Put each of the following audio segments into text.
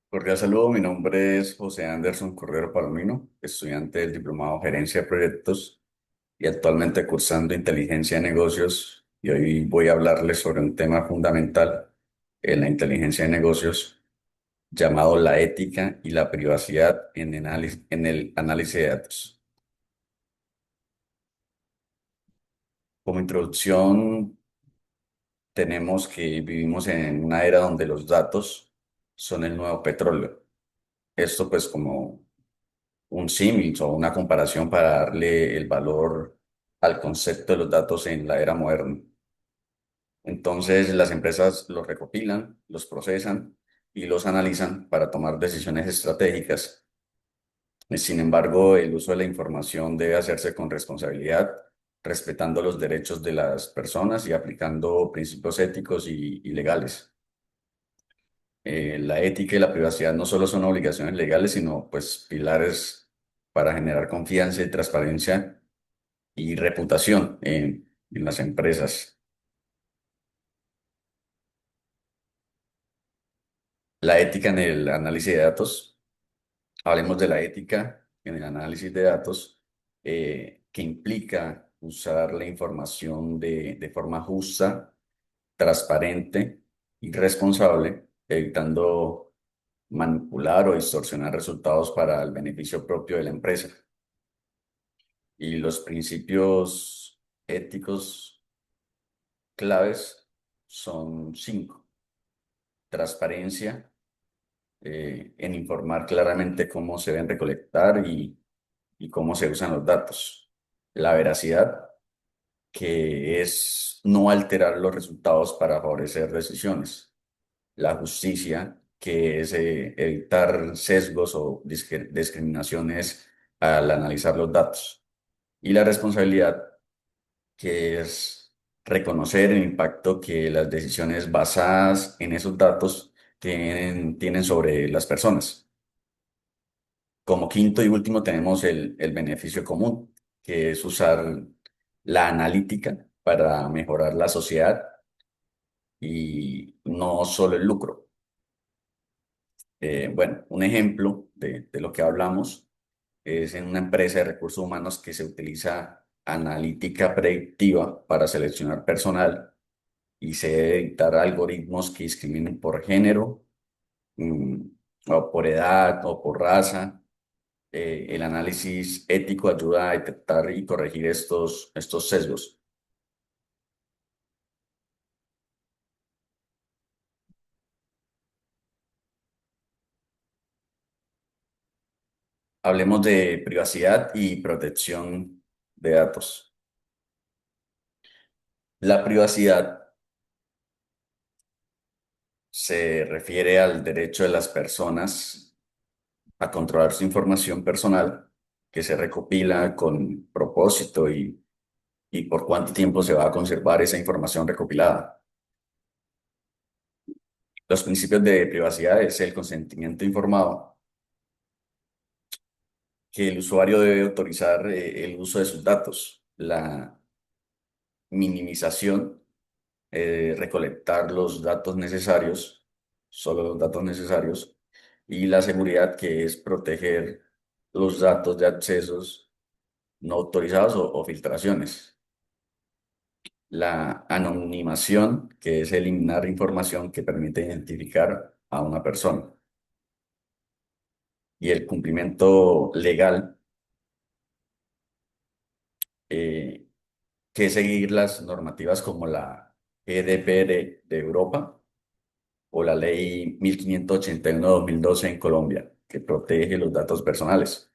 Cordial saludo, mi nombre es José Anderson Cordero Palomino, estudiante del Diplomado Gerencia de Proyectos y actualmente cursando Inteligencia de Negocios. Y hoy voy a hablarles sobre un tema fundamental en la inteligencia de negocios llamado la ética y la privacidad en el análisis de datos. Como introducción, tenemos que vivimos en una era donde los datos son el nuevo petróleo. Esto pues como un símil o una comparación para darle el valor al concepto de los datos en la era moderna. Entonces, las empresas los recopilan, los procesan y los analizan para tomar decisiones estratégicas. Sin embargo, el uso de la información debe hacerse con responsabilidad, respetando los derechos de las personas y aplicando principios éticos y legales. La ética y la privacidad no solo son obligaciones legales, sino pues pilares para generar confianza y transparencia y reputación en las empresas. La ética en el análisis de datos. Hablemos de la ética en el análisis de datos, que implica usar la información de forma justa, transparente y responsable, evitando manipular o distorsionar resultados para el beneficio propio de la empresa. Y los principios éticos claves son cinco: transparencia, en informar claramente cómo se deben recolectar y cómo se usan los datos. La veracidad, que es no alterar los resultados para favorecer decisiones. La justicia, que es evitar sesgos o discriminaciones al analizar los datos. Y la responsabilidad, que es reconocer el impacto que las decisiones basadas en esos datos tienen sobre las personas. Como quinto y último tenemos el beneficio común, que es usar la analítica para mejorar la sociedad y no solo el lucro. Bueno, un ejemplo de lo que hablamos es en una empresa de recursos humanos que se utiliza analítica predictiva para seleccionar personal y se debe evitar algoritmos que discriminen por género, mm, o por edad o por raza. El análisis ético ayuda a detectar y corregir estos sesgos. Hablemos de privacidad y protección de datos. La privacidad se refiere al derecho de las personas a controlar su información personal que se recopila con propósito y por cuánto tiempo se va a conservar esa información recopilada. Los principios de privacidad es el consentimiento informado, que el usuario debe autorizar el uso de sus datos, la minimización, recolectar los datos necesarios, solo los datos necesarios, y la seguridad, que es proteger los datos de accesos no autorizados o filtraciones. La anonimación, que es eliminar información que permite identificar a una persona. Y el cumplimiento legal, eh, que es seguir las normativas como la GDPR de Europa o la Ley 1581/2012 en Colombia, que protege los datos personales.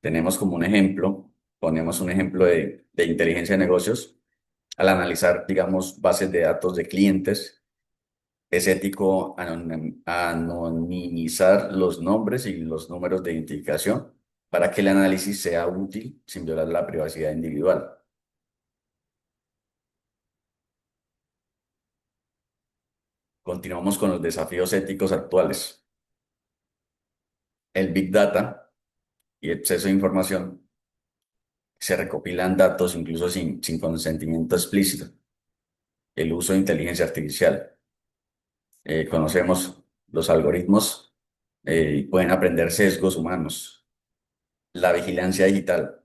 Tenemos como un ejemplo, ponemos un ejemplo de inteligencia de negocios. Al analizar, digamos, bases de datos de clientes, es ético anonimizar los nombres y los números de identificación para que el análisis sea útil sin violar la privacidad individual. Continuamos con los desafíos éticos actuales. El Big Data y exceso de información. Se recopilan datos incluso sin consentimiento explícito. El uso de inteligencia artificial. Conocemos. Los algoritmos pueden aprender sesgos humanos. La vigilancia digital.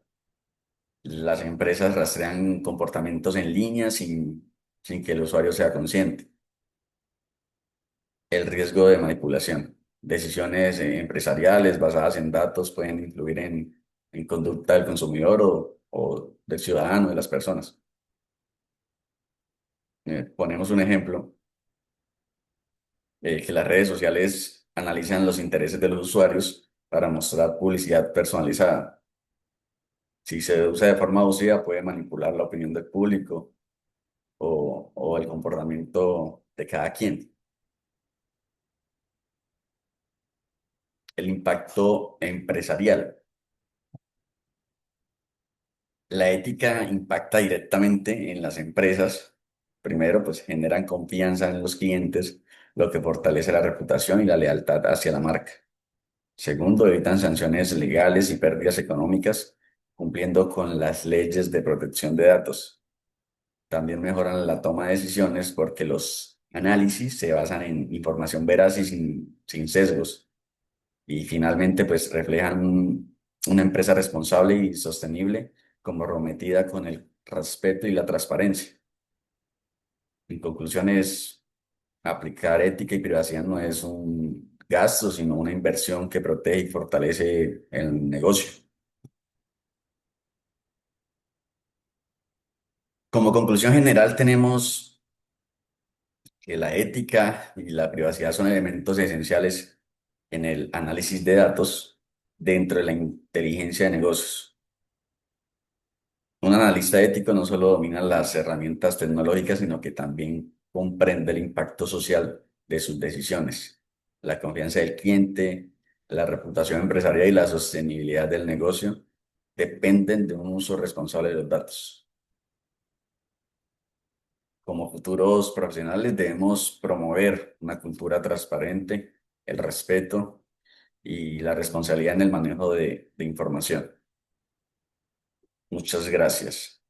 Las empresas rastrean comportamientos en línea sin que el usuario sea consciente. El riesgo de manipulación. Decisiones empresariales basadas en datos pueden influir en conducta del consumidor o del ciudadano, de las personas. Ponemos un ejemplo, que las redes sociales analizan los intereses de los usuarios para mostrar publicidad personalizada. Si se usa de forma abusiva, puede manipular la opinión del público o el comportamiento de cada quien. El impacto empresarial. La ética impacta directamente en las empresas. Primero, pues generan confianza en los clientes, lo que fortalece la reputación y la lealtad hacia la marca. Segundo, evitan sanciones legales y pérdidas económicas, cumpliendo con las leyes de protección de datos. También mejoran la toma de decisiones porque los análisis se basan en información veraz y sin sesgos. Y finalmente, pues reflejan una empresa responsable y sostenible comprometida con el respeto y la transparencia. En conclusión, aplicar ética y privacidad no es un gasto, sino una inversión que protege y fortalece el negocio. Como conclusión general, tenemos que la ética y la privacidad son elementos esenciales en el análisis de datos dentro de la inteligencia de negocios. Un analista ético no solo domina las herramientas tecnológicas, sino que también comprende el impacto social de sus decisiones. La confianza del cliente, la reputación empresarial y la sostenibilidad del negocio dependen de un uso responsable de los datos. Como futuros profesionales debemos promover una cultura transparente, el respeto y la responsabilidad en el manejo de información. Muchas gracias.